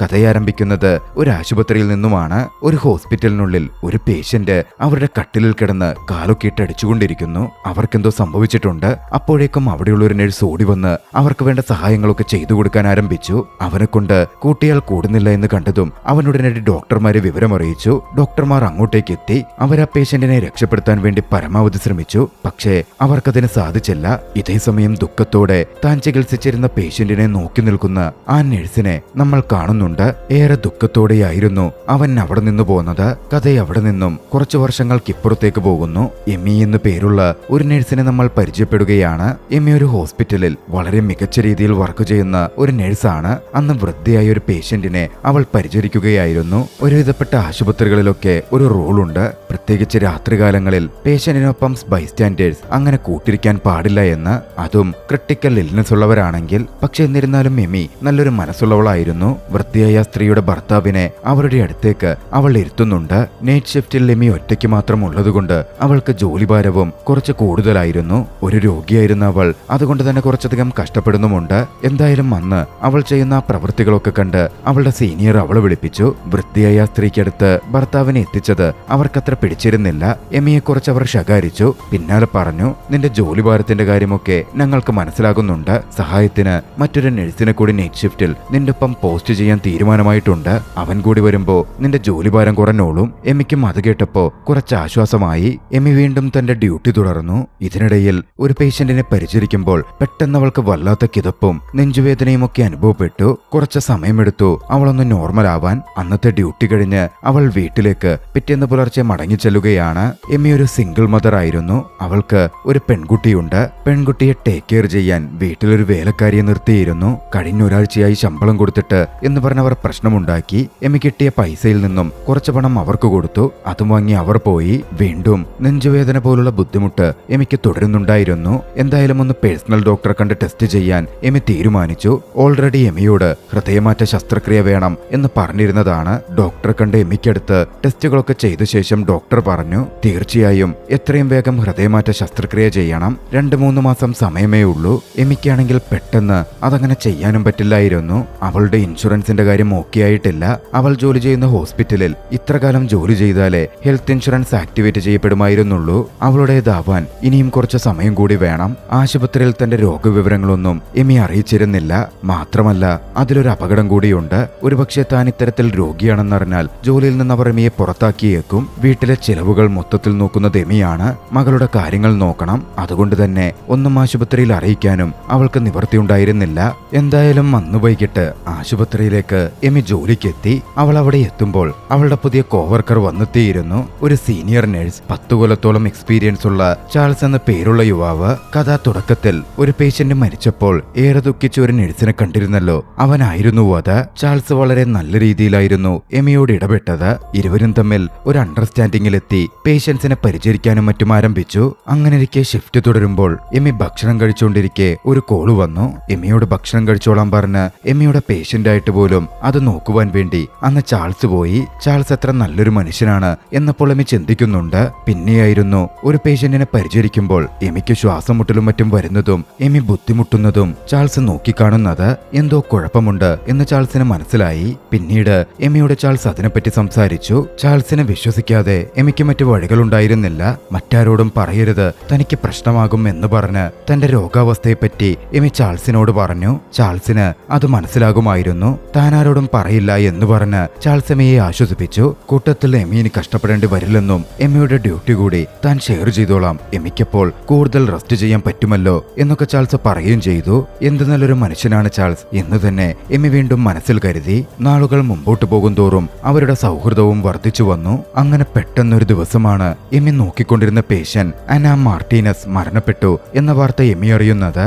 കഥയാരംഭിക്കുന്നത് ഒരു ആശുപത്രിയിൽ നിന്നുമാണ്. ഒരു ഹോസ്പിറ്റലിനുള്ളിൽ ഒരു പേഷ്യന്റ് അവരുടെ കട്ടിലിൽ കിടന്ന് കാലൊക്കെ ഇട്ടടിച്ചുകൊണ്ടിരിക്കുന്നു. അവർക്കെന്തോ സംഭവിച്ചിട്ടുണ്ട്. അപ്പോഴേക്കും അവിടെയുള്ള ഒരു നഴ്സ് ഓടി വന്ന് അവർക്ക് വേണ്ട സഹായങ്ങളൊക്കെ ചെയ്തു കൊടുക്കാൻ ആരംഭിച്ചു. അവനെ കൊണ്ട് കൂട്ടിയാൽ കൂടുന്നില്ല എന്ന് കണ്ടതും അവനുടനടി ഡോക്ടർമാരെ വിവരമറിയിച്ചു. ഡോക്ടർമാർ അങ്ങോട്ടേക്ക് എത്തി. അവർ ആ പേഷ്യന്റിനെ രക്ഷപ്പെടുത്താൻ വേണ്ടി പരമാവധി ശ്രമിച്ചു. പക്ഷേ അവർക്കതിന് സാധിച്ചില്ല. ഇതേസമയം ദുഃഖത്തോടെ താൻ ചികിത്സിച്ചിരുന്ന പേഷ്യന്റിനെ നോക്കി നിൽക്കുന്ന ആ നഴ്സിനെ നമ്മൾ കാണുന്നുണ്ട്. ഏറെ ദുഃഖത്തോടെയായിരുന്നു അവൻ അവിടെ നിന്ന് പോകുന്നത്. കഥ അവിടെ നിന്നും കുറച്ചു വർഷങ്ങൾക്കിപ്പുറത്തേക്ക് പോകുന്നു. എമ്മി എന്ന് പേരുള്ള ഒരു നഴ്സിനെ നമ്മൾ പരിചയപ്പെടുകയാണ്. എമ്മി ഒരു ഹോസ്പിറ്റലിൽ വളരെ മികച്ച രീതിയിൽ വർക്ക് ചെയ്യുന്ന ഒരു നഴ്സാണ്. അന്ന് വൃദ്ധയായ ഒരു പേഷ്യന്റിനെ അവൾ പരിചരിക്കുകയായിരുന്നു. ഒരുവിധപ്പെട്ട ആശുപത്രികളിലൊക്കെ ഒരു റൂളുണ്ട്. പ്രത്യേകിച്ച് രാത്രികാലങ്ങളിൽ പേഷ്യന്റിനൊപ്പം ബൈസ്റ്റാൻഡേഴ്സ് അങ്ങനെ കൂട്ടിരിക്കാൻ പാടില്ല എന്ന്. അതും ക്രിട്ടിക്കൽ ഇൽനെസ് ഉള്ളവരാണെങ്കിൽ. പക്ഷെ എന്നിരുന്നാലും എമ്മി നല്ലൊരു മനസ്സുള്ളവളായിരുന്നു. വൃദ്ധയായ സ്ത്രീയുടെ ഭർത്താവിനെ അവരുടെ അടുത്തേക്ക് അവൾ ഇരുത്തുന്നുണ്ട്. നൈറ്റ് ഷിഫ്റ്റിൽ എമ്മി ഒറ്റയ്ക്ക് മാത്രം ഉള്ളതുകൊണ്ട് അവൾക്ക് ജോലിഭാരവും കുറച്ച് കൂടുതലായിരുന്നു. ഒരു രോഗിയായിരുന്ന അവൾ അതുകൊണ്ട് തന്നെ കുറച്ചധികം കഷ്ടപ്പെടുന്നുമുണ്ട്. എന്തായാലും അന്ന് അവൾ ചെയ്യുന്ന പ്രവൃത്തികളൊക്കെ കണ്ട് അവളുടെ സീനിയർ അവളെ വിളിപ്പിച്ചു. വൃദ്ധയായ സ്ത്രീക്കടുത്ത് ഭർത്താവിനെ എത്തിച്ചത് അവർക്കത്ര പിടിച്ചിരുന്നില്ല. എമ്മിയെ കുറിച്ച് അവർ ശകാരിച്ചു. പിന്നാലെ പറഞ്ഞു, നിന്റെ ജോലിഭാരത്തിന്റെ കാര്യമൊക്കെ ഞങ്ങൾക്ക് മനസ്സിലാകുന്നുണ്ട്. സഹായത്തിന് മറ്റൊരു നഴ്സിനെ കൂടി നൈറ്റ് ഷിഫ്റ്റിൽ നിന്റെ ഒപ്പം പോസ്റ്റ് ചെയ്യാൻ തീരുമാനമായിട്ടുണ്ട്. അവൻ കൂടി വരുമ്പോ നിന്റെ ജോലിഭാരം കുറഞ്ഞോളും. എമ്മിക്കും അത് കേട്ടപ്പോ കുറച്ച് ആശ്വാസമായി. എമ്മി വീണ്ടും തന്റെ ഡ്യൂട്ടി തുടർന്നു. ഇതിനിടയിൽ ഒരു പേഷ്യന്റിനെ പരിചരിക്കുമ്പോൾ പെട്ടെന്ന് അവൾക്ക് വല്ലാത്ത കിതപ്പും നെഞ്ചുവേദനയും ഒക്കെ അനുഭവപ്പെട്ടു. കുറച്ച് സമയമെടുത്തു അവളൊന്ന് നോർമൽ ആവാൻ. അന്നത്തെ ഡ്യൂട്ടി കഴിഞ്ഞ് അവൾ വീട്ടിലേക്ക് പിറ്റേന്ന് പുലർച്ചെ മടങ്ങി ചെല്ലുകയാണ്. എമ്മി ഒരു സിംഗിൾ മദർ ആയിരുന്നു. അവൾക്ക് ഒരു പെൺകുട്ടിയുണ്ട്. പെൺകുട്ടിയെ ടേക്ക് കെയർ ചെയ്യാൻ വീട്ടിലൊരു വേലക്കാരിയെ നിർത്തിയിരുന്നു. കഴിഞ്ഞ ഒരാഴ്ചയായി ശമ്പളം കൊടുത്തിട്ട് എന്ന് പറഞ്ഞവർ പ്രശ്നമുണ്ടാക്കി. എമ്മി കിട്ടിയ പൈസയിൽ നിന്നും കുറച്ച് പണം അവർക്ക് കൊടുത്തു. അതും വാങ്ങി അവർ പോയി. വീണ്ടും നെഞ്ചുവേദന പോലുള്ള ബുദ്ധിമുട്ട് എമ്മിക്ക് തുടരുന്നുണ്ടായിരുന്നു. എന്തായാലും ഒന്ന് പേഴ്സണൽ ഡോക്ടറെ കണ്ട് ടെസ്റ്റ് ചെയ്യാൻ എമ്മി തീരുമാനിച്ചു. ഓൾറെഡി എമ്മിയോട് ഹൃദയമാറ്റ ശസ്ത്രക്രിയ വേണം എന്ന് പറഞ്ഞിരുന്നതാണ്. ഡോക്ടറെ കണ്ട് എമ്മിക്കടുത്ത് ടെസ്റ്റുകളൊക്കെ ചെയ്ത ശേഷം ഡോക്ടർ പറഞ്ഞു, തീർച്ചയായും എത്രയും വേഗം ഹൃദയമാറ്റ ശസ്ത്രക്രിയ ചെയ്യണം. 2-3 മാസം സമയമേ ഉള്ളൂ. എമ്മിക്കാണെങ്കിൽ പെട്ടെന്ന് അതങ്ങനെ ചെയ്യാനും പറ്റില്ലായിരുന്നു. അവളുടെ ഇൻഷുറൻസിന്റെ കാര്യം ഓക്കെ ആയിട്ടില്ല. അവൾ ജോലി ചെയ്യുന്ന ഹോസ്പിറ്റലിൽ ഇത്രകാലം ജോലി ചെയ്താലേ ഹെൽത്ത് ഇൻഷുറൻസ് ആക്ടിവേറ്റ് ചെയ്യപ്പെടുമായിരുന്നുള്ളൂ. അവളുടേതാവാൻ ഇനിയും കുറച്ച് സമയം കൂടി വേണം. ആശുപത്രിയിൽ തന്റെ രോഗവിവരങ്ങളൊന്നും എമ്മി അറിയിച്ചിരുന്നില്ല. മാത്രമല്ല അതിലൊരു അപകടം കൂടിയുണ്ട്. ഒരുപക്ഷെ താൻ ഇത്തരത്തിൽ രോഗിയാണെന്നറിഞ്ഞാൽ ജോലിയിൽ നിന്ന് അവർ എമ്മിയെ പുറത്താക്കിയേക്കും. വീട്ടിലെ ചിലവുകൾ മൊത്തത്തിൽ നോക്കുന്നത് എമ്മിയാണ്. മകളുടെ കാര്യങ്ങൾ നോക്കണം. അതുകൊണ്ട് തന്നെ ഒന്നും ആശുപത്രിയിൽ അറിയിക്കാനും അവൾക്ക് നിവൃത്തിയുണ്ടായിരുന്നില്ല. എന്തായാലും അന്ന് വൈകിട്ട് ആശുപത്രിയിലേക്ക് എമ്മി ജോലിക്കെത്തി. അവൾ അവിടെ എത്തുമ്പോൾ അവളുടെ പുതിയ കോവർക്കർ വന്നെത്തിയിരുന്നു. ഒരു സീനിയർ നഴ്സ്, 10 കൊല്ലത്തോളം എക്സ്പീരിയൻസ് ഉള്ള ചാൾസ് എന്ന പേരുള്ള യുവാവ്. കഥ തുടക്കത്തിൽ ഒരു പേഷ്യന്റ് മരിച്ചപ്പോൾ ഏറെ ദുഃഖിച്ച ഒരു നഴ്സിനെ കണ്ടിരുന്നല്ലോ, അവനായിരുന്നു അത്. ചാൾസ് വളരെ നല്ല രീതിയിലായിരുന്നു എമ്മിയോട് ഇടപെട്ടത്. ഇരുവരും തമ്മിൽ ഒരു അണ്ടർസ്റ്റാൻഡിങ്ങിലെത്തി പേഷ്യൻസിനെ പരിചരിക്കാനും മറ്റും ആരംഭിച്ചു. അങ്ങനെയിരിക്കെ ഷിഫ്റ്റ് തുടരുമ്പോൾ എമ്മി ഭക്ഷണം കഴിച്ചുകൊണ്ടിരിക്കെ ഒരു കോള് വന്നു. എമ്മിയോട് ഭക്ഷണം കഴിച്ചോളാൻ പറഞ്ഞ് എമ്മിയുടെ പേഷ്യന്റ് ആയിട്ട് പോലും അത് നോക്കുവാൻ വേണ്ടി അന്ന് ചാൾസ് പോയി. ചാൾസ് എത്ര നല്ലൊരു മനുഷ്യനാണ് എന്നപ്പോൾ എമ്മി ചിന്തിക്കുന്നുണ്ട്. പിന്നെയായിരുന്നു ഒരു പേഷ്യന്റിനെ പരിചരിക്കുമ്പോൾ എമ്മിക്ക് ശ്വാസം മുട്ടലും മറ്റും വരുന്നതും എമ്മി ബുദ്ധിമുട്ടുന്നതും ചാൾസ് നോക്കിക്കാണുന്നത്. എന്തോ കുഴപ്പമുണ്ട് എന്ന് ചാൾസിന് മനസ്സിലായി. പിന്നീട് എമ്മിയോട് ചാൾസ് അതിനെപ്പറ്റി സംസാരിച്ചു. ചാൾസിനെ വിശ്വസിക്കാതെ എമ്മിക്ക് മറ്റു വഴികളുണ്ടായിരുന്നില്ല. മറ്റാരോടും പറയരുത്, തനിക്ക് പ്രശ്നമാകും എന്ന് പറഞ്ഞ് തന്റെ രോഗാവസ്ഥയെപ്പറ്റി എമ്മി ചാൾസിനോട് പറഞ്ഞു. ചാൾസിന് അത് മനസ്സിലാകുമായിരുന്നു. താനാരോടും പറയില്ല എന്ന് പറഞ്ഞ് ചാൾസ് എമ്മിയെ ആശ്വസിപ്പിച്ചു. കൂട്ടത്തിൽ എമ്മി ഇനി കഷ്ടപ്പെടേണ്ടി വരില്ലെന്നും എമ്മിയുടെ ഡ്യൂട്ടി കൂടി താൻ ഷെയർ ചെയ്തോളാം, എമ്മിക്കപ്പോൾ കൂടുതൽ റെസ്റ്റ് ചെയ്യാൻ പറ്റുമല്ലോ എന്നൊക്കെ ചാൾസ് പറയുകയും ചെയ്തു. എന്ത് നല്ലൊരു മനുഷ്യനാണ് ചാൾസ് എന്ന് തന്നെ എമ്മി വീണ്ടും മനസ്സിൽ കരുതി. നാളുകൾ മുമ്പോട്ട് പോകും തോറും അവരുടെ സൗഹൃദവും വർദ്ധിച്ചു വന്നു. അങ്ങനെ പെട്ടെന്നൊരു ദിവസമാണ് എമ്മി നോക്കിക്കൊണ്ടിരുന്ന പേഷ്യന്റ് അന മാർട്ടീനസ് മരണപ്പെട്ടു എന്ന വാർത്ത എമ്മി അറിയുന്നത്.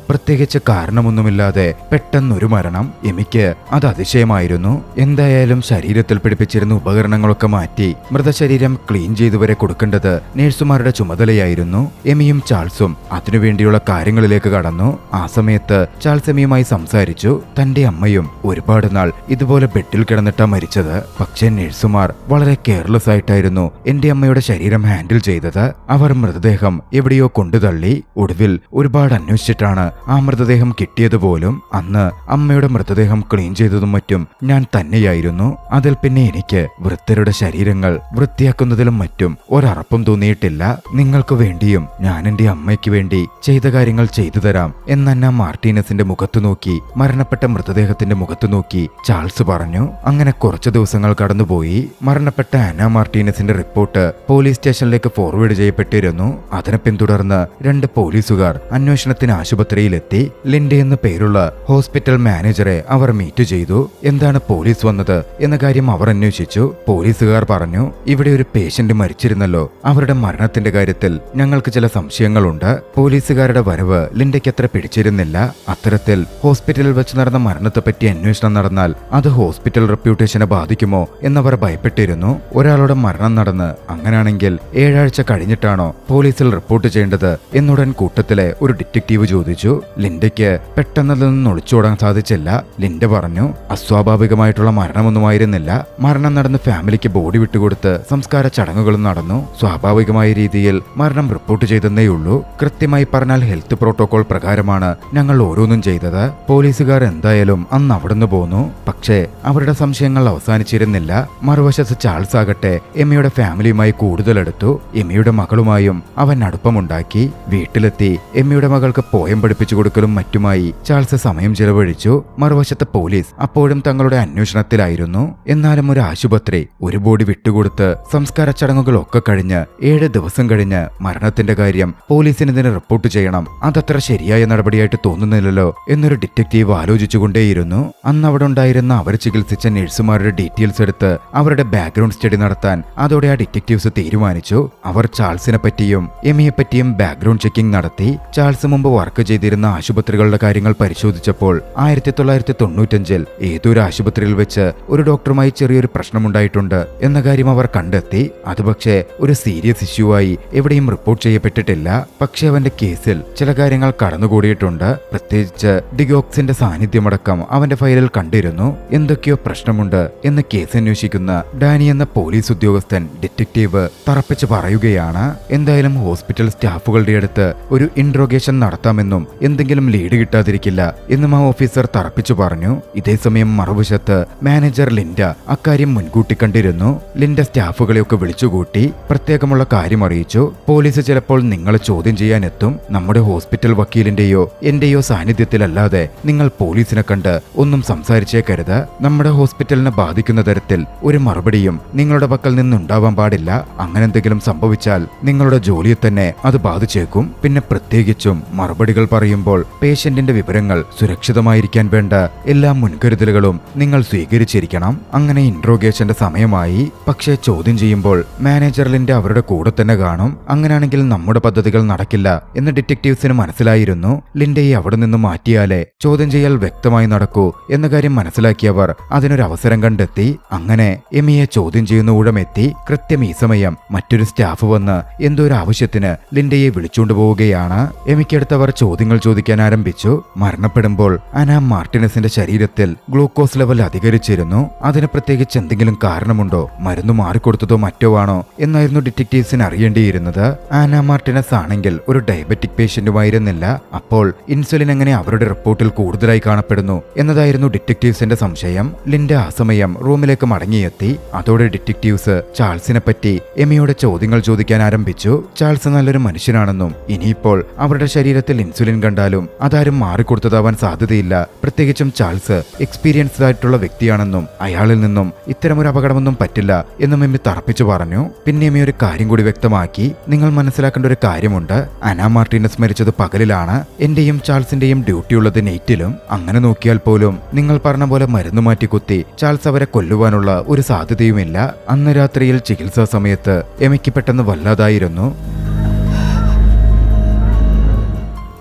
പ്രത്യേകിച്ച് കാരണമൊന്നുമില്ലാതെ പെട്ടെന്നൊരു മരണം. എമിക്ക് അത് അതിശയമായിരുന്നു. എന്തായാലും ശരീരത്തിൽ പിടിപ്പിച്ചിരുന്ന ഉപകരണങ്ങളൊക്കെ മാറ്റി മൃതശരീരം ക്ലീൻ ചെയ്തുവരെ കൊടുക്കേണ്ടത് നേഴ്സുമാരുടെ ചുമതലയായിരുന്നു. എമിയും ചാൾസും അതിനുവേണ്ടിയുള്ള കാര്യങ്ങളിലേക്ക് കടന്നു. ആ സമയത്ത് ചാൾസ് എമിയുമായി സംസാരിച്ചു. തന്റെ അമ്മയും ഒരുപാട് നാൾ ഇതുപോലെ ബെഡിൽ കിടന്നിട്ടാ മരിച്ചത്. പക്ഷേ നേഴ്സുമാർ വളരെ കെയർലെസ് ആയിട്ടായിരുന്നു എന്റെ അമ്മയുടെ ശരീരം ഹാൻഡിൽ ചെയ്തത്. അവർ മൃതദേഹം എവിടെയോ കൊണ്ടുതള്ളി. ഒടുവിൽ ഒരുപാട് അന്വേഷിച്ചിട്ടാണ് ആ മൃതദേഹം കിട്ടിയതുപോലും അന്ന് അമ്മയുടെ മൃതദേഹം ക്ലീൻ ചെയ്തതും മറ്റും ഞാൻ തന്നെയായിരുന്നു. അതിൽ പിന്നെ എനിക്ക് വൃദ്ധരുടെ ശരീരങ്ങൾ വൃത്തിയാക്കുന്നതിലും മറ്റും ഒരറപ്പും തോന്നിയിട്ടില്ല. നിങ്ങൾക്ക് വേണ്ടിയും ഞാൻ എന്റെ അമ്മയ്ക്ക് വേണ്ടി ചെയ്ത കാര്യങ്ങൾ ചെയ്തു തരാം എന്നന്ന മാർട്ടീനസിന്റെ മുഖത്തു നോക്കി, മരണപ്പെട്ട മൃതദേഹത്തിന്റെ മുഖത്തു നോക്കി ചാൾസ് പറഞ്ഞു. അങ്ങനെ കുറച്ചു ദിവസങ്ങൾ കടന്നുപോയി. മരണപ്പെട്ട അന്ന മാർട്ടീനസിന്റെ റിപ്പോർട്ട് പോലീസ് സ്റ്റേഷനിലേക്ക് ഫോർവേഡ് ചെയ്യപ്പെട്ടിരുന്നു. അതിനെ പിന്തുടർന്ന് 2 പോലീസുകാർ അന്വേഷണത്തിന് ആശുപത്രിയിലെത്തി. ലിൻഡ എന്ന പേരുള്ള ഹോസ്പിറ്റൽ മാനേജറെ അവർ മീറ്റ് ചെയ്തു. എന്താണ് പോലീസ് വന്നത് എന്ന കാര്യം അവർ അന്വേഷിച്ചു. പോലീസുകാർ പറഞ്ഞു, ഇവിടെ ഒരു പേഷ്യന്റ് മരിച്ചിരുന്നല്ലോ, അവരുടെ മരണത്തിന്റെ കാര്യത്തിൽ ഞങ്ങൾക്ക് ചില സംശയങ്ങളുണ്ട്. പോലീസുകാരുടെ വരവ് ലിൻഡയ്ക്ക് അത്ര പിടിച്ചിരുന്നില്ല. അത്തരത്തിൽ ഹോസ്പിറ്റലിൽ വെച്ച് നടന്ന മരണത്തെപ്പറ്റി അന്വേഷണം നടന്നാൽ അത് ഹോസ്പിറ്റൽ റെപ്യൂട്ടേഷനെ ബാധിക്കുമോ എന്നവർ ഭയപ്പെട്ടിരുന്നു. ഒരാളുടെ മരണം നടന്ന് അങ്ങനെയാണെങ്കിൽ 7 ആഴ്ച കഴിഞ്ഞിട്ടാണോ പോലീസിൽ റിപ്പോർട്ട് ചെയ്യേണ്ടത് എന്നുടൻ കൂട്ടത്തിലെ ഒരു ഡിറ്റക്റ്റീവ് ചോദിച്ചു. ലിൻഡയ്ക്ക് പെട്ടെന്നതിൽ നിന്ന് ഒളിച്ചോടാൻ സാധിച്ചില്ല. ലിൻഡ പറഞ്ഞു, അസ്വാഭാവികമായിട്ടുള്ള മരണമൊന്നുമായിരുന്നില്ല. മരണം നടന്ന് ഫാമിലിക്ക് ബോഡി വിട്ടുകൊടുത്ത് സംസ്കാര ചടങ്ങുകളും നടന്നു. സ്വാഭാവികമായ രീതിയിൽ മരണം റിപ്പോർട്ട് ചെയ്തെന്നേയുള്ളൂ. കൃത്യമായി പറഞ്ഞാൽ ഹെൽത്ത് പ്രോട്ടോകോൾ പ്രകാരമാണ് ഞങ്ങൾ ഓരോന്നും ചെയ്തത്. പോലീസുകാർ എന്തായാലും അന്ന് അവിടുന്ന് പോന്നു. പക്ഷേ അവരുടെ സംശയങ്ങൾ അവസാനിച്ചിരുന്നില്ല. മറുവശത്ത് ചാൾസ് ആകട്ടെ എമ്മയുടെ ഫാമിലിയുമായി കൂടുതലെടുത്തു. എമ്മയുടെ മകളുമായും അവൻ അടുപ്പമുണ്ടാക്കി. വീട്ടിലെത്തി എമ്മയുടെ മകൾക്ക് പോയം പഠിപ്പിച്ചു കൊടുക്കലും മറ്റുമായി ചാൾസ് സമയം ചെലവഴിച്ചു. മറുവശത്ത് പോലീസ് അപ്പോഴും തങ്ങളുടെ അന്വേഷണത്തിലായിരുന്നു. എന്നാലും ഒരു ആശുപത്രി ഒരു ബോഡി വിട്ടുകൊടുത്ത് സംസ്കാര ചടങ്ങുകളൊക്കെ കഴിഞ്ഞ് 7 ദിവസം കഴിഞ്ഞ് മരണത്തിന്റെ കാര്യം പോലീസിന് ഇതിന് റിപ്പോർട്ട് ചെയ്യണം, അതത്ര ശരിയായ നടപടിയായിട്ട് തോന്നുന്നില്ലല്ലോ എന്നൊരു ഡിറ്റക്റ്റീവ് ആലോചിച്ചുകൊണ്ടേയിരുന്നു. അന്ന് അവിടെ ഉണ്ടായിരുന്ന അവർ ചികിത്സിച്ച നഴ്സുമാരുടെ ഡീറ്റെയിൽസ് എടുത്ത് അവരുടെ ബാക്ക്ഗ്രൗണ്ട് സ്റ്റഡി നടത്താൻ അതോടെ ആ ഡിറ്റക്റ്റീവ്സ് തീരുമാനിച്ചു. അവർ ചാൾസിനെ പറ്റിയും എമിയെ പറ്റിയും ബാക്ക്ഗ്രൗണ്ട് ചെക്കിംഗ് നടത്തി. ചാൾസ് മുമ്പ് വർക്ക് ചെയ്തിരുന്ന ആശുപത്രികളുടെ കാര്യങ്ങൾ പരിശോധിച്ചപ്പോൾ 1995 ഏതൊരു ആശുപത്രിയിൽ വെച്ച് ഒരു ഡോക്ടറുമായി ചെറിയൊരു പ്രശ്നമുണ്ടായിട്ടുണ്ട് എന്ന കാര്യം അവർ കണ്ടെത്തി. അത് പക്ഷേ ഒരു സീരിയസ് ഇഷ്യൂ ആയി എവിടെയും റിപ്പോർട്ട് ചെയ്യപ്പെട്ടിട്ടില്ല. പക്ഷേ അവന്റെ കേസിൽ ചില കാര്യങ്ങൾ കടന്നുകൂടിയിട്ടുണ്ട്. പ്രത്യേകിച്ച് ഡിഗോക്സിന്റെ സാന്നിധ്യമടക്കം അവന്റെ ഫയലിൽ കണ്ടിരുന്നു. എന്തൊക്കെയോ പ്രശ്നമുണ്ട് എന്ന് കേസ് അന്വേഷിക്കുന്ന ഡാനി എന്ന പോലീസ് ഉദ്യോഗസ്ഥൻ ഡിറ്റക്റ്റീവ് തറപ്പിച്ച് പറയുകയാണ്. എന്തായാലും ഹോസ്പിറ്റൽ സ്റ്റാഫുകളുടെ അടുത്ത് ഒരു ഇൻട്രോഗേഷൻ നടത്താമെന്നും എന്തെങ്കിലും ലീഡ് കിട്ടാതിരിക്കില്ല എന്നും ആ ഓഫീസർ തറപ്പിച്ചു പറഞ്ഞു. ഇതേസമയം മറുവശത്ത് മാനേജർ ലിൻഡ അക്കാര്യം മുൻകൂട്ടി കണ്ടിരുന്നു. ലിൻഡ സ്റ്റാഫുകളെയൊക്കെ വിളിച്ചുകൂട്ടി പ്രത്യേകമുള്ള കാര്യം അറിയിച്ചു. പോലീസ് ചിലപ്പോൾ നിങ്ങളെ ചോദ്യം ചെയ്യാനെത്തും. നമ്മുടെ ഹോസ്പിറ്റൽ വക്കീലിന്റെയോ എന്റെയോ സാന്നിധ്യത്തിലല്ലാതെ നിങ്ങൾ പോലീസിനെ കണ്ട് ഒന്നും സംസാരിച്ചേക്കരുത്. നമ്മുടെ ഹോസ്പിറ്റലിനെ ബാധിക്കുന്ന തരത്തിൽ ഒരു മറുപടിയും നിങ്ങളുടെ പക്കൽ നിന്നുണ്ടാവാൻ പാടില്ല. അങ്ങനെ എന്തെങ്കിലും സംഭവിച്ചാൽ നിങ്ങളുടെ ജോലിയെ തന്നെ അത് ബാധിച്ചേക്കും. പിന്നെ പ്രത്യേകിച്ചും മറുപടികൾ പറയുമ്പോൾ പേഷ്യന്റിന്റെ വിവരങ്ങൾ സുരക്ഷിതമായിരിക്കാൻ വേണ്ട എല്ലാ മുൻകരുതലുകളും നിങ്ങൾ സ്വീകരിച്ചിരിക്കണം. അങ്ങനെ ഇൻട്രോഗേഷന്റെ സമയമായി. പക്ഷേ ചോദ്യം ചെയ്യുമ്പോൾ മാനേജർ ലിൻഡ അവരുടെ കൂടെ തന്നെ കാണും. അങ്ങനെയാണെങ്കിൽ നമ്മുടെ പദ്ധതികൾ നടക്കില്ല എന്ന് ഡിറ്റക്റ്റീവ്സിന് മനസ്സിലായിരുന്നു. ലിൻഡയെ അവിടെ നിന്ന് മാറ്റിയാലേ ചോദ്യം ചെയ്യൽ വ്യക്തമായി നടക്കൂ എന്ന കാര്യം മനസ്സിലാക്കിയവർ അതിനൊരു അവസരം കണ്ടെത്തി. അങ്ങനെ എമിയെ ചോദ്യം ചെയ്യുന്ന ഊഴമെത്തി. കൃത്യം ഈ സമയം മറ്റൊരു സ്റ്റാഫ് വന്ന് എന്തോ ഒരു ആവശ്യത്തിന് ലിൻഡയെ വിളിച്ചുകൊണ്ടു പോവുകയാണ്. എമിക്കടുത്തവർ ചോദ്യങ്ങൾ ചോദിക്കാൻ ആരംഭിച്ചു. മരണപ്പെടുമ്പോൾ അന മാർട്ടിനസിന്റെ ശരീരത്തിൽ ഗ്ലൂക്കോസ് ലെവൽ അധികരിച്ചിരുന്നു. അതിന് പ്രത്യേകിച്ച് എന്തെങ്കിലും കാരണമുണ്ടോ, മരുന്ന് മാറിക്കൊടുത്തതോ മറ്റോ ആണോ എന്നായിരുന്നു ഡിറ്റക്റ്റീവ്സിന് അറിയേണ്ടിയിരുന്നത്. ആന മാർട്ടിനസ് ആണെങ്കിൽ ഒരു ഡയബറ്റിക് പേഷ്യന്റുമായിരുന്നില്ല. അപ്പോൾ ഇൻസുലിൻ എങ്ങനെ അവരുടെ റിപ്പോർട്ടിൽ കൂടുതലായി കാണപ്പെടുന്നു എന്നതായിരുന്നു ഡിറ്റക്റ്റീവ്സിന്റെ സംശയം. ലിൻഡ ആ സമയം റൂമിലേക്ക് മടങ്ങിയെത്തി. അതോടെ ഡിറ്റക്റ്റീവ്സ് ചാൾസിനെ പറ്റി എമിയോട് ചോദ്യങ്ങൾ ചോദിക്കാൻ ആരംഭിച്ചു. ചാൾസ് നല്ലൊരു മനുഷ്യനാണെന്നും ഇനിയിപ്പോൾ അവരുടെ ശരീരത്തിൽ ഇൻസുലിൻ കണ്ടാലും അതാരും മാറിക്കൊടുത്തതാവാൻ സാധ്യതയില്ല, പ്രത്യേകിച്ചും ചാൾസ് എക്സ്പീരിയൻസ്ഡ് ആയിട്ടുള്ള വ്യക്തിയാണെന്നും അയാളിൽ നിന്നും ഇത്തരമൊരു അപകടമൊന്നും പറ്റില്ല എന്നും എമ്മി തറപ്പിച്ചു പറഞ്ഞു. പിന്നെ എമ്മി ഒരു കാര്യം കൂടി വ്യക്തമാക്കി. നിങ്ങൾ മനസ്സിലാക്കേണ്ട ഒരു കാര്യമുണ്ട്, അന മാർട്ടിനസ് മരിച്ചത് പകലിലാണ്. എന്റെയും ചാൾസിന്റെയും ഡ്യൂട്ടി ഉള്ളത് നൈറ്റിലും. അങ്ങനെ നോക്കിയാൽ പോലും നിങ്ങൾ പറഞ്ഞ പോലെ മരുന്ന് മാറ്റി കുത്തി ചാൾസ് അവരെ കൊല്ലുവാനുള്ള ഒരു സാധ്യതയുമില്ല. അന്ന് രാത്രിയിൽ ചികിത്സാ സമയത്ത് എമിക്ക് പെട്ടെന്ന് വല്ലാതായിരുന്നു.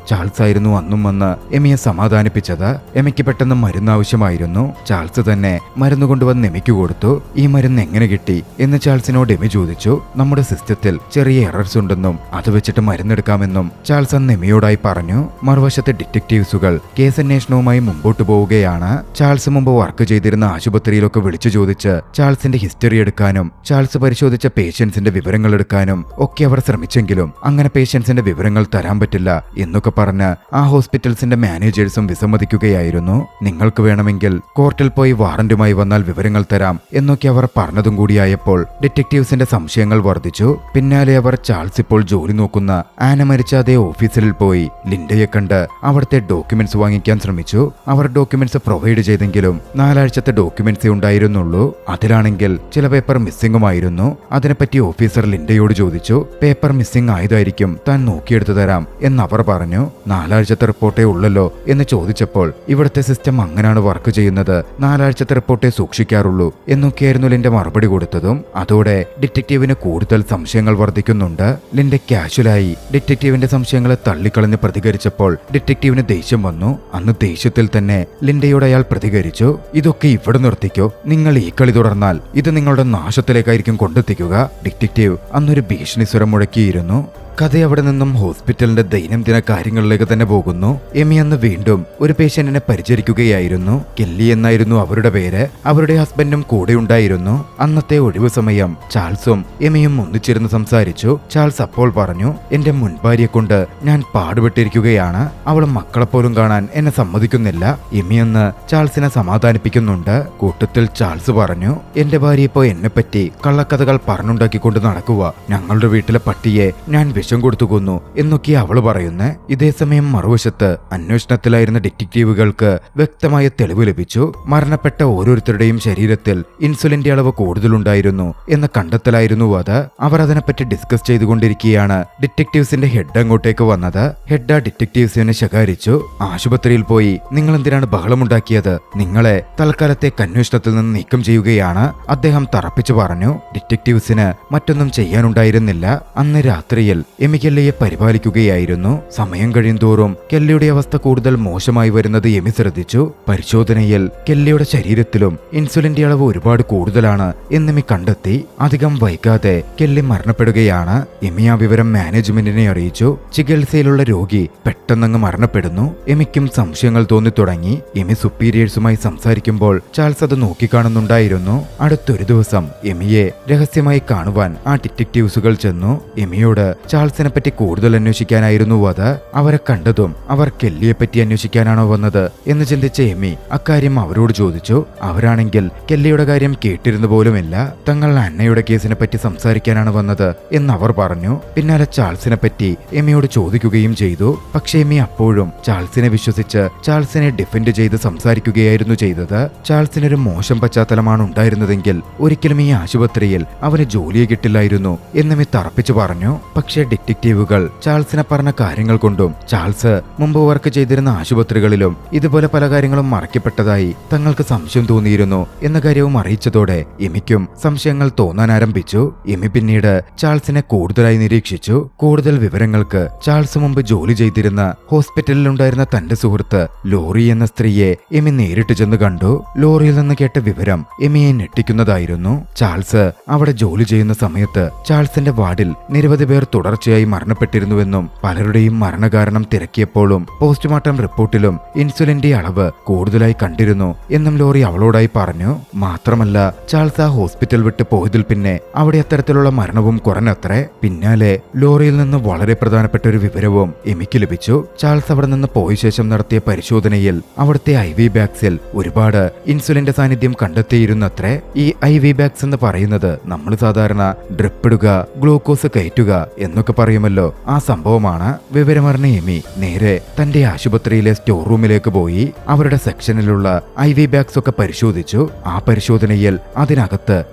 ചാൾസ് ആയിരുന്നു അന്നും വന്ന് എമിയെ സമാധാനിപ്പിച്ചത്. എമിക്ക് പെട്ടെന്ന് മരുന്ന് ആവശ്യമായിരുന്നു. ചാൾസ് തന്നെ മരുന്ന് കൊണ്ടുവന്ന് എമിക്ക് കൊടുത്തു. ഈ മരുന്ന് എങ്ങനെ കിട്ടി എന്ന് ചാൾസിനോട് എമി ചോദിച്ചു. നമ്മുടെ സിസ്റ്റത്തിൽ ചെറിയ എറർസ് ഉണ്ടെന്നും അത് വെച്ചിട്ട് മരുന്നെടുക്കാമെന്നും ചാൾസ് അന്ന് എമിയോടായി പറഞ്ഞു. മറുവശത്തെ ഡിറ്റക്റ്റീവ്സുകൾ കേസന്വേഷണവുമായി മുമ്പോട്ട് പോവുകയാണ്. ചാൾസ് മുമ്പ് വർക്ക് ചെയ്തിരുന്ന ആശുപത്രിയിലൊക്കെ വിളിച്ചു ചോദിച്ച് ചാൾസിന്റെ ഹിസ്റ്ററി എടുക്കാനും ചാൾസ് പരിശോധിച്ച പേഷ്യൻസിന്റെ വിവരങ്ങൾ എടുക്കാനും ഒക്കെ അവർ ശ്രമിച്ചെങ്കിലും അങ്ങനെ പേഷ്യൻസിന്റെ വിവരങ്ങൾ തരാൻ പറ്റില്ല എന്നൊക്കെ പറഞ്ഞ് ആ ഹോസ്പിറ്റൽസിന്റെ മാനേജേഴ്സും വിസമ്മതിക്കുകയായിരുന്നു. നിങ്ങൾക്ക് വേണമെങ്കിൽ കോർട്ടിൽ പോയി വാറന്റുമായി വന്നാൽ വിവരങ്ങൾ തരാം എന്നൊക്കെ അവർ പറഞ്ഞതും കൂടിയായപ്പോൾ ഡിറ്റക്റ്റീവ്സിന്റെ സംശയങ്ങൾ വർദ്ധിച്ചു. പിന്നാലെ അവർ ചാൾസ് ഇപ്പോൾ ജോലി നോക്കുന്ന ആന മരിച്ച അതേ ഓഫീസിൽ പോയി ലിൻഡയെ കണ്ട് അവിടുത്തെ ഡോക്യുമെന്റ്സ് വാങ്ങിക്കാൻ ശ്രമിച്ചു. അവർ ഡോക്യുമെന്റ്സ് പ്രൊവൈഡ് ചെയ്തെങ്കിലും 4 ആഴ്ചത്തെ ഡോക്യുമെന്റ്സേ ഉണ്ടായിരുന്നുള്ളൂ. അതിലാണെങ്കിൽ ചില പേപ്പർ മിസ്സിംഗുമായിരുന്നു. അതിനെപ്പറ്റി ഓഫീസർ ലിൻഡയോട് ചോദിച്ചു. പേപ്പർ മിസ്സിംഗ് ആയതായിരിക്കും, താൻ നോക്കിയെടുത്തു തരാം എന്നവർ പറഞ്ഞു. 4 ആഴ്ചത്തെ റിപ്പോർട്ടേ ഉള്ളല്ലോ എന്ന് ചോദിച്ചപ്പോൾ ഇവിടുത്തെ സിസ്റ്റം അങ്ങനെയാണ് വർക്ക് ചെയ്യുന്നത്, 4 ആഴ്ചത്തെ റിപ്പോർട്ടേ സൂക്ഷിക്കാറുള്ളൂ എന്നൊക്കെയായിരുന്നു ലിൻഡ മറുപടി കൊടുത്തതും. അതോടെ ഡിറ്റക്റ്റീവിന് കൂടുതൽ സംശയങ്ങൾ വർദ്ധിക്കുന്നുണ്ട്. ലിൻഡ കാഷ്വലായി ഡിറ്റക്റ്റീവിന്റെ സംശയങ്ങളെ തള്ളിക്കളഞ്ഞ് പ്രതികരിച്ചപ്പോൾ ഡിറ്റക്റ്റീവിന് ദേഷ്യം വന്നു. അന്ന് ദേഷ്യത്തിൽ തന്നെ ലിൻഡയോട് അയാൾ പ്രതികരിച്ചു. ഇതൊക്കെ ഇവിടെ നിർത്തിക്കോ, നിങ്ങൾ ഈ കളി തുടർന്നാൽ ഇത് നിങ്ങളുടെ നാശത്തിലേക്കായിരിക്കും കൊണ്ടെത്തിക്കുക. ഡിറ്റക്റ്റീവ് അന്നൊരു ഭീഷണി സ്വരം മുഴക്കിയിരുന്നു. കഥ അവിടെ നിന്നും ഹോസ്പിറ്റലിന്റെ ദൈനംദിന കാര്യങ്ങളിലേക്ക് തന്നെ പോകുന്നു. എമി അന്ന് വീണ്ടും ഒരു പേഷ്യന്റിനെ പരിചരിക്കുകയായിരുന്നു. കെല്ലി എന്നായിരുന്നു അവരുടെ പേര്. അവരുടെ ഹസ്ബൻഡും കൂടെ ഉണ്ടായിരുന്നു. അന്നത്തെ ഒഴിവു സമയം ചാൾസും എമിയും ഒന്നിച്ചിരുന്ന് സംസാരിച്ചു. ചാൾസ് അപ്പോൾ പറഞ്ഞു, എന്റെ മുൻഭാര്യയെ കൊണ്ട് ഞാൻ പാടുപെട്ടിരിക്കുകയാണ്, അവൾ മക്കളെപ്പോലും കാണാൻ എന്നെ സമ്മതിക്കുന്നില്ല. എമി എന്ന് ചാൾസിനെ സമാധാനിപ്പിക്കുന്നുണ്ട്. കൂട്ടത്തിൽ ചാൾസ് പറഞ്ഞു, എന്റെ ഭാര്യ ഇപ്പോ എന്നെപ്പറ്റി കള്ളക്കഥകൾ പറഞ്ഞുണ്ടാക്കിക്കൊണ്ട് നടക്കുക, ഞങ്ങളുടെ വീട്ടിലെ പട്ടിയെ ഞാൻ വിഷം കൊടുത്തു കൊന്നു എന്നൊക്കെ അവള് പറയുന്നേ. ഇതേസമയം മറുവശത്ത് അന്വേഷണത്തിലായിരുന്ന ഡിറ്റക്റ്റീവുകൾക്ക് വ്യക്തമായ തെളിവ് ലഭിച്ചു. മരണപ്പെട്ട ഓരോരുത്തരുടെയും ശരീരത്തിൽ ഇൻസുലിന്റെ അളവ് കൂടുതലുണ്ടായിരുന്നു എന്ന കണ്ടെത്തലായിരുന്നു അത്. അവർ അതിനെപ്പറ്റി ഡിസ്കസ് ചെയ്തുകൊണ്ടിരിക്കുകയാണ് ഡിറ്റക്റ്റീവ്സിന്റെ ഹെഡ് അങ്ങോട്ടേക്ക് വന്നത്. ഹെഡ് ആ ഡിറ്റക്റ്റീവ്സിനെ ശകാരിച്ചു. ആശുപത്രിയിൽ പോയി നിങ്ങൾ എന്തിനാണ് ബഹളമുണ്ടാക്കിയത്, നിങ്ങളെ തൽക്കാലത്തേക്ക് അന്വേഷണത്തിൽ നിന്ന് നീക്കം ചെയ്യുകയാണ്, അദ്ദേഹം തറപ്പിച്ചു പറഞ്ഞു. ഡിറ്റക്റ്റീവ്സിന് മറ്റൊന്നും ചെയ്യാനുണ്ടായിരുന്നില്ല. അന്ന് രാത്രിയിൽ എമി കെല്ലിയെ പരിപാലിക്കുകയായിരുന്നു. സമയം കഴിയുന്തോറും കെല്ലിയുടെ അവസ്ഥ കൂടുതൽ മോശമായി വരുന്നത് എമി ശ്രദ്ധിച്ചു. പരിശോധനയിൽ കെല്ലിയുടെ ശരീരത്തിലും ഇൻസുലിന്റെ അളവ് ഒരുപാട് കൂടുതലാണ് എന്നെമി കണ്ടെത്തി. അധികം വൈകാതെ കെല്ലി മരണപ്പെടുകയാണ്. എമി ആ വിവരം മാനേജ്മെന്റിനെ അറിയിച്ചു. ചികിത്സയിലുള്ള രോഗി പെട്ടെന്നങ്ങ് മരണപ്പെടുന്നു. എമിക്കും സംശയങ്ങൾ തോന്നി തുടങ്ങി. എമി സുപ്പീരിയേഴ്സുമായി സംസാരിക്കുമ്പോൾ ചാൾസ് അത് നോക്കിക്കാണുന്നുണ്ടായിരുന്നു. അടുത്തൊരു ദിവസം എമിയെ രഹസ്യമായി കാണുവാൻ ആ ഡിറ്റക്റ്റീവ്സുകൾ ചെന്നു. എമിയോട് ചാൾസിനെ പറ്റി കൂടുതൽ അന്വേഷിക്കാനായിരുന്നു അത്. അവരെ കണ്ടതും അവർ കെല്ലിയെ പറ്റി അന്വേഷിക്കാനാണോ വന്നത് എന്ന് ചിന്തിച്ച എമി അക്കാര്യം അവരോട് ചോദിച്ചു. അവരാണെങ്കിൽ കെല്ലിയുടെ കാര്യം കേട്ടിരുന്നു പോലുമില്ല. തങ്ങൾ അന്നയുടെ കേസിനെ പറ്റി സംസാരിക്കാനാണ് വന്നത് എന്നവർ പറഞ്ഞു. പിന്നാലെ ചാൾസിനെ പറ്റി എമിയോട് ചോദിക്കുകയും ചെയ്തു. പക്ഷെ എമി അപ്പോഴും ചാൾസിനെ വിശ്വസിച്ച് ചാൾസിനെ ഡിഫെൻഡ് ചെയ്ത് സംസാരിക്കുകയായിരുന്നു ചെയ്തത്. ചാൾസിനൊരു മോശം പശ്ചാത്തലമാണ് ഉണ്ടായിരുന്നതെങ്കിൽ ഒരിക്കലും ഈ ആശുപത്രിയിൽ അവന് ജോലിയെ കിട്ടില്ലായിരുന്നു എന്നെമി തറപ്പിച്ചു പറഞ്ഞു. പക്ഷേ ഡിറ്റക്റ്റീവുകൾ ചാൾസിനെ പറഞ്ഞ കാര്യങ്ങൾ കൊണ്ടും ചാൾസ് മുമ്പ് വർക്ക് ചെയ്തിരുന്ന ആശുപത്രികളിലും ഇതുപോലെ പല കാര്യങ്ങളും മറയ്ക്കപ്പെട്ടതായി തങ്ങൾക്ക് സംശയം തോന്നിയിരുന്നു എന്ന കാര്യവും അറിയിച്ചതോടെ എമിക്കും സംശയങ്ങൾ തോന്നാൻ ആരംഭിച്ചു. എമി പിന്നീട് ചാൾസിനെ കൂടുതലായി നിരീക്ഷിച്ചു. കൂടുതൽ വിവരങ്ങൾക്ക് ചാൾസ് മുമ്പ് ജോലി ചെയ്തിരുന്ന ഹോസ്പിറ്റലിൽ ഉണ്ടായിരുന്ന തന്റെ സുഹൃത്ത് ലോറി എന്ന സ്ത്രീയെ എമി നേരിട്ട് ചെന്ന് കണ്ടു. ലോറിയിൽ നിന്ന് കേട്ട വിവരം എമിയെ ഞെട്ടിക്കുന്നതായിരുന്നു. ചാൾസ് അവിടെ ജോലി ചെയ്യുന്ന സമയത്ത് ചാൾസിന്റെ വാർഡിൽ നിരവധി പേർ തുടർച്ചയായി മരണപ്പെട്ടിരുന്നുവെന്നും പലരുടെയും മരണകാരണം തിരക്കിയപ്പോഴും പോസ്റ്റ്മോർട്ടം റിപ്പോർട്ടിലും ഇൻസുലിന്റെ അളവ് കൂടുതലായി കണ്ടിരുന്നു എന്നും ലോറി അവളോടായി പറഞ്ഞു. മാത്രമല്ല ചാൾസ് ആ ഹോസ്പിറ്റൽ വിട്ട് പോയതിൽ പിന്നെ അവിടെ അത്തരത്തിലുള്ള മരണവും കുറഞ്ഞത്രേ. പിന്നാലെ ലോറിയിൽ നിന്ന് വളരെ പ്രധാനപ്പെട്ട ഒരു വിവരവും എമിക്ക് ലഭിച്ചു. ചാൾസ് അവിടെ നിന്ന് പോയ ശേഷം നടത്തിയ പരിശോധനയിൽ അവിടുത്തെ IV ബാഗ്സിൽ ഒരുപാട് ഇൻസുലിന്റെ സാന്നിധ്യം കണ്ടെത്തിയിരുന്നത്രേ. ഈ IV ബാഗ്സ് എന്ന് പറയുന്നത് നമ്മൾ സാധാരണ ഡ്രിപ്പ് ഇടുക, ഗ്ലൂക്കോസ് കയറ്റുക എന്നൊക്കെ പറയുമല്ലോ, ആ സംഭവമാണ്. വിവരമറിഞ്ഞ എമി നേരെ തന്റെ ആശുപത്രിയിലെ സ്റ്റോർ റൂമിലേക്ക് പോയി അവരുടെ സെക്ഷനിലുള്ള IV ബാഗ്സ് ഒക്കെ പരിശോധിച്ചു. ആ പരിശോധനയിൽ അതിനകത്ത്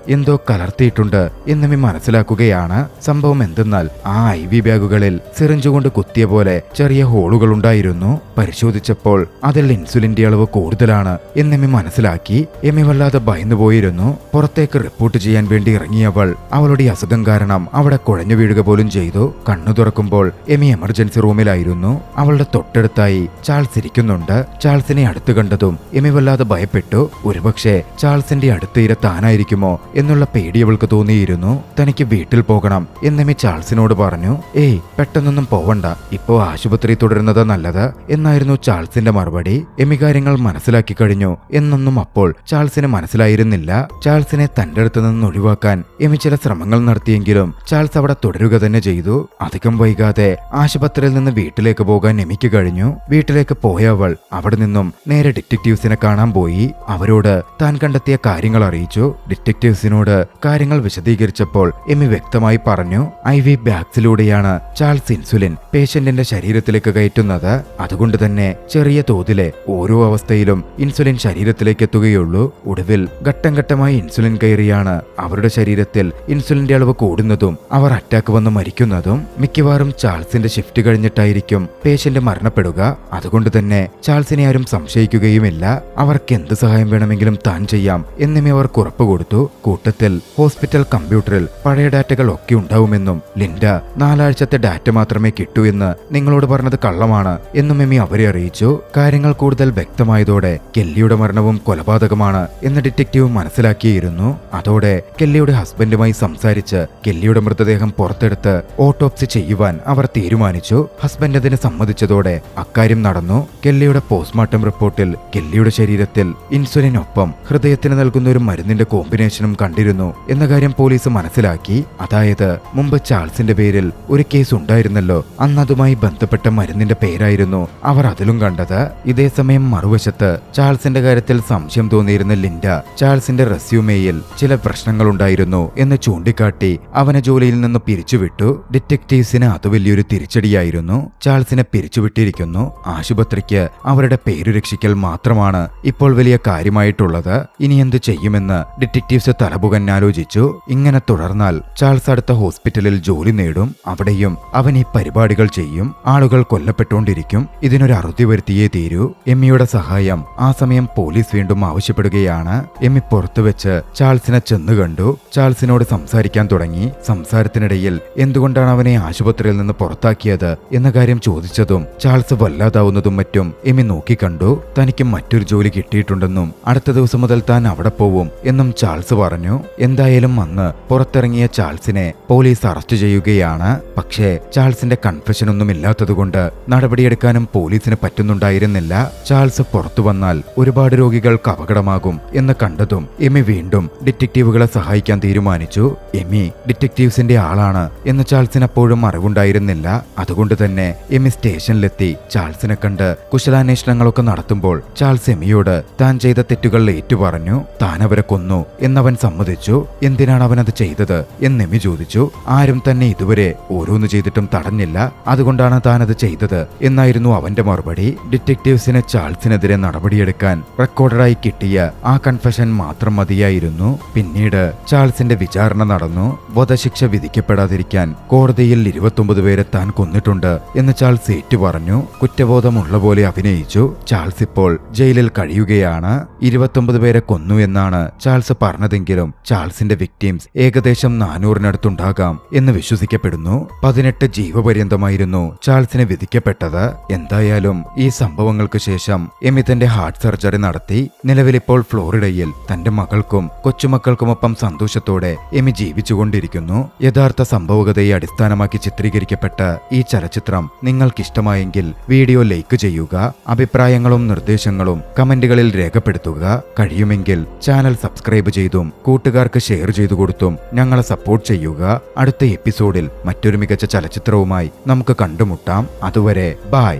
എന്തോ കലർത്തിയിട്ടുണ്ട് എന്നെമി മനസ്സിലാക്കുകയാണ്. സംഭവം എന്തെന്നാൽ ആ IV ബാഗുകളിൽ സിറിഞ്ച് കൊണ്ട് കുത്തിയ പോലെ ചെറിയ ഹോളുകൾ ഉണ്ടായിരുന്നു. പരിശോധിച്ചപ്പോൾ അതിൽ ഇൻസുലിന്റെ അളവ് കൂടുതലാണ് എന്നെമി മനസ്സിലാക്കി. എമി വല്ലാതെ ഭയന്നു പോയിരുന്നു. പുറത്തേക്ക് റിപ്പോർട്ട് ചെയ്യാൻ വേണ്ടി ഇറങ്ങിയവൾ അവളുടെ അസുഖം കാരണം അവിടെ കുഴഞ്ഞു വീഴുക പോലും ചെയ്തു. കണ്ണു തുറക്കുമ്പോൾ എമി എമർജൻസി റൂമിലായിരുന്നു. അവളുടെ തൊട്ടടുത്തായി ചാൾസ് ഇരിക്കുന്നുണ്ട്. ചാൾസിനെ അടുത്ത് കണ്ടതും എമി വല്ലാതെ ഭയപ്പെട്ടു. ഒരുപക്ഷെ ചാൾസിന്റെ അടുത്ത് ഇര താനായിരിക്കുമോ എന്നുള്ള പേടി അവൾക്ക് തോന്നിയിരുന്നു. തനിക്ക് വീട്ടിൽ പോകണം എന്നെമി ചാൾസിനോട് പറഞ്ഞു. ഏയ്, പെട്ടെന്നൊന്നും പോവണ്ട, ഇപ്പോ ആശുപത്രി തുടരുന്നത് നല്ലത് എന്നായിരുന്നു ചാൾസിന്റെ മറുപടി. എമി കാര്യങ്ങൾ മനസ്സിലാക്കി കഴിഞ്ഞു എന്നൊന്നും അപ്പോൾ ചാൾസിന് മനസ്സിലായിരുന്നില്ല. ചാൾസിനെ തന്റെ അടുത്ത് നിന്ന് ഒഴിവാക്കാൻ എമി ചില ശ്രമങ്ങൾ നടത്തിയെങ്കിലും ചാൾസ് അവിടെ തുടരുക തന്നെ ചെയ്തു. അധികം വൈകാതെ ആശുപത്രിയിൽ നിന്ന് വീട്ടിലേക്ക് പോകാൻ എമിക്ക് കഴിഞ്ഞു. വീട്ടിലേക്ക് പോയ അവൾ അവിടെ നിന്നും നേരെ ഡിറ്റക്റ്റീവ്സിനെ കാണാൻ പോയി. അവരോട് താൻ കണ്ടെത്തിയ കാര്യങ്ങൾ അറിയിച്ചു. ഡിറ്റക്റ്റീവ്സിനോട് കാര്യങ്ങൾ വിശദീകരിച്ചപ്പോൾ എമി വ്യക്തമായി പറഞ്ഞു, IV ബാഗ്സിലൂടെയാണ് ചാൾസ് ഇൻസുലിൻ പേഷ്യന്റിന്റെ ശരീരത്തിലേക്ക് കയറ്റുന്നത്. അതുകൊണ്ട് തന്നെ ചെറിയ തോതിലെ ഓരോ അവസ്ഥയിലും ഇൻസുലിൻ ശരീരത്തിലേക്ക് എത്തുകയുള്ളൂ. ഒടുവിൽ ഘട്ടം ഘട്ടമായി ഇൻസുലിൻ കയറിയാണ് അവരുടെ ശരീരത്തിൽ ഇൻസുലിന്റെ അളവ് കൂടുന്നതും അവർ അറ്റാക്ക് വന്ന് മരിക്കുന്നതും. മിക്കവാറും ചാൾസിന്റെ ഷിഫ്റ്റ് കഴിഞ്ഞിട്ടായിരിക്കും പേഷ്യന്റ് മരണപ്പെടുക. അതുകൊണ്ട് തന്നെ ചാൾസിനെ ആരും സംശയിക്കുകയുമില്ല. അവർക്ക് എന്ത് സഹായം വേണമെങ്കിലും താൻ ചെയ്യാം എന്നുമേ അവർക്ക് ഉറപ്പ് കൊടുത്തു. കൂട്ടത്തിൽ ഹോസ്പിറ്റൽ കമ്പ്യൂട്ടറിൽ പഴയ ഡാറ്റകൾ ഒക്കെ ഉണ്ടാവുമെന്നും ലിൻഡ 4 ആഴ്ചത്തെ ഡാറ്റ മാത്രമേ കിട്ടൂ എന്ന് നിങ്ങളോട് പറഞ്ഞത് കള്ളമാണ് എന്നും എമി അവരെ അറിയിച്ചു. കാര്യങ്ങൾ കൂടുതൽ വ്യക്തമായതോടെ കെല്ലിയുടെ മരണവും കൊലപാതകമാണ് എന്ന് ഡിറ്റക്റ്റീവ് മനസ്സിലാക്കിയിരുന്നു. അതോടെ കെല്ലിയുടെ ഹസ്ബൻഡുമായി സംസാരിച്ച് കെല്ലിയുടെ മൃതദേഹം പുറത്തെടുത്ത് ഓട്ടോപ്സി ചെയ്യുവാൻ അവർ തീരുമാനിച്ചു. ഹസ്ബൻഡ് അതിന് സമ്മതിച്ചതോടെ അക്കാര്യം നടന്നു. കെല്ലിയുടെ പോസ്റ്റ്മോർട്ടം റിപ്പോർട്ടിൽ കെല്ലിയുടെ ശരീരത്തിൽ ഇൻസുലിനൊപ്പം ഹൃദയത്തിന് നൽകുന്ന ഒരു മരുന്നിന്റെ കോമ്പിനേഷനും കണ്ടിരുന്നു എന്ന കാര്യം പോലീസ് മനസ്സിലാക്കി. അതായത് മുമ്പ് ചാൾസിന്റെ പേരിൽ ഒരു കേസ് ഉണ്ടായിരുന്നല്ലോ, അന്ന് അതുമായി ബന്ധപ്പെട്ട മരുന്നിന്റെ പേരായിരുന്നു അവർ അതിലും കണ്ടത്. ഇതേസമയം മറുവശത്ത് ചാൾസിന്റെ കാര്യത്തിൽ സംശയം തോന്നിയിരുന്ന ലിൻഡ ചാൾസിന്റെ റെസ്യൂമേയിൽ ചില പ്രശ്നങ്ങളുണ്ടായിരുന്നു എന്ന് ചൂണ്ടിക്കാട്ടി അവനെ ജോലിയിൽ നിന്ന് പിരിച്ചുവിട്ടു. ഡിറ്റക്റ്റീവ്സിന് അത് വലിയൊരു തിരിച്ചടിയായിരുന്നു. ചാൾസിനെ പിരിച്ചുവിട്ടിരിക്കുന്നു. ആശുപത്രിക്ക് അവരുടെ പേരു രക്ഷിക്കൽ മാത്രമാണ് ഇപ്പോൾ വലിയ കാര്യമായിട്ടുള്ളത്. ഇനി എന്ത് ചെയ്യുമെന്ന് ഡിറ്റക്റ്റീവ്സ് തലപുകഞ്ഞാലോചിച്ചു. ഇങ്ങനെ തുടർന്നാൽ ചാൾസ് അടുത്ത ഹോസ്പിറ്റലിൽ ജോലി നേടും. അവിടെയും അവൻ ഈ പരിപാടികൾ ചെയ്യും. ആളുകൾ കൊല്ലപ്പെട്ടുകൊണ്ടിരിക്കും. ഇതിനൊരു അറുതി വരുത്തിയേ തീരൂ. എമ്മിയുടെ സഹായം ആ സമയം പോലീസ് വീണ്ടും ആവശ്യപ്പെടുകയാണ്. എമ്മി പുറത്തുവെച്ച് ചാൾസിനെ ചെന്നു കണ്ടു. ചാൾസിനോട് സംസാരിക്കാൻ തുടങ്ങി. സംസാരത്തിനിടയിൽ എന്തുകൊണ്ടാണ് അവനെ ആശുപത്രിയിൽ നിന്ന് പുറത്താക്കിയത് എന്ന കാര്യം ചോദിച്ചതും ചാൾസ് വല്ലാതാവുന്നതും മറ്റും എമ്മി നോക്കിക്കണ്ടു. തനിക്ക് മറ്റൊരു ജോലി കിട്ടിയിട്ടുണ്ടെന്നും അടുത്ത ദിവസം മുതൽ താൻ അവിടെ പോവും എന്നും ചാൾസ് പറഞ്ഞു. എന്തായാലും അന്ന് പുറത്തിറങ്ങിയ ചാൾസിനെ പോലീസ് അറസ്റ്റ് ചെയ്യുകയാണ്. പക്ഷേ ചാൾസിന്റെ കൺഫെഷനൊന്നും ഇല്ലാത്തതുകൊണ്ട് നടപടിയെടുക്കാനും പോലീസിന് പറ്റുന്നുണ്ടായിരുന്നില്ല. ചാൾസ് പുറത്തു വന്നാൽ ഒരുപാട് രോഗികൾക്ക് അപകടമാകും എന്ന് കണ്ടതും എമി വീണ്ടും ഡിറ്റക്റ്റീവുകളെ സഹായിക്കാൻ തീരുമാനിച്ചു. എമി ഡിറ്റക്റ്റീവ്സിന്റെ ആളാണ് എന്ന് ചാൾസിന് അപ്പോഴും അറിവുണ്ടായിരുന്നില്ല. അതുകൊണ്ട് തന്നെ എമി സ്റ്റേഷനിലെത്തി ചാൾസിനെ കണ്ട് കുശലാന്വേഷണങ്ങളൊക്കെ നടത്തുമ്പോൾ ചാൾസ് എമിയോട് താൻ ചെയ്ത തെറ്റുകൾ ഏറ്റുപറഞ്ഞു. താൻ അവരെ കൊന്നു എന്നവൻ സമ്മതിച്ചു. എന്തിനാണ് അവനത് ചെയ്തത് എന്ന് എമി ചോദിച്ചു. ആരും തന്നെ ഇതുവരെ ഓരോന്ന് ചെയ്തിട്ടും തടഞ്ഞില്ല, അതുകൊണ്ടാണ് താനത് ചെയ്തത് എന്നായിരുന്നു അവന്റെ മറുപടി. ഡിറ്റക്റ്റീവ്സിന് ചാൾസിനെതിരെ നടപടിയെടുക്കാൻ റെക്കോർഡറായി കിട്ടിയ ആ കൺഫെഷൻ മാത്രം മതിയായിരുന്നു. പിന്നീട് ചാൾസിന്റെ വിചാരണ നടന്നു. വധശിക്ഷ വിധിക്കപ്പെടാതിരിക്കാൻ കോടതിയിൽ 29 പേരെ താൻ കൊന്നിട്ടുണ്ട് എന്ന് ചാൾസ് ഏറ്റുപറഞ്ഞു. കുറ്റബോധമുള്ള പോലെ അഭിനയിച്ചു. ചാൾസ് ഇപ്പോൾ ജയിലിൽ കഴിയുകയാണ്. 29 പേരെ കൊന്നു എന്നാണ് ചാൾസ് പറഞ്ഞതെങ്കിലും ചാൾസിന്റെ വിക്ടിംസ് ഏകദേശം 400-നടുത്തുണ്ടാകാം എന്ന് വിശ്വസിക്കപ്പെടുന്നു. 18 ജീവപര്യന്തമായിരുന്നു ചാൾസിന് വിധിക്കപ്പെട്ടത്. എന്തായാലും ഈ സംഭവങ്ങൾക്ക് ശേഷം എമി തന്റെ ഹാർട്ട് സർജറി നടത്തി. നിലവിലിപ്പോൾ ഫ്ലോറിഡയിൽ തന്റെ മകൾക്കും കൊച്ചുമക്കൾക്കുമൊപ്പം സന്തോഷത്തോടെ എമി ജീവിച്ചുകൊണ്ടിരിക്കുന്നു. യഥാർത്ഥ സംഭവകഥയെ അടിസ്ഥാനമാക്കി ചിത്രീകരിക്കപ്പെട്ട ഈ ചലച്ചിത്രം നിങ്ങൾക്കിഷ്ടമായെങ്കിൽ വീഡിയോ ലൈക്ക് ചെയ്യുക. അഭിപ്രായങ്ങളും നിർദ്ദേശങ്ങളും കമന്റുകളിൽ രേഖപ്പെടുത്തുക. കഴിയുമെങ്കിൽ ചാനൽ സബ്സ്ക്രൈബ് ചെയ്തും കൂട്ടുകാർക്ക് ഷെയർ ചെയ്തു കൊടുത്തും ഞങ്ങളെ സപ്പോർട്ട് ചെയ്യുക. അടുത്ത എപ്പിസോഡിൽ മറ്റൊരു മികച്ച ചലച്ചിത്രവുമായി നമുക്ക് കണ്ടുമുട്ടാം. അതുവരെ ബൈ.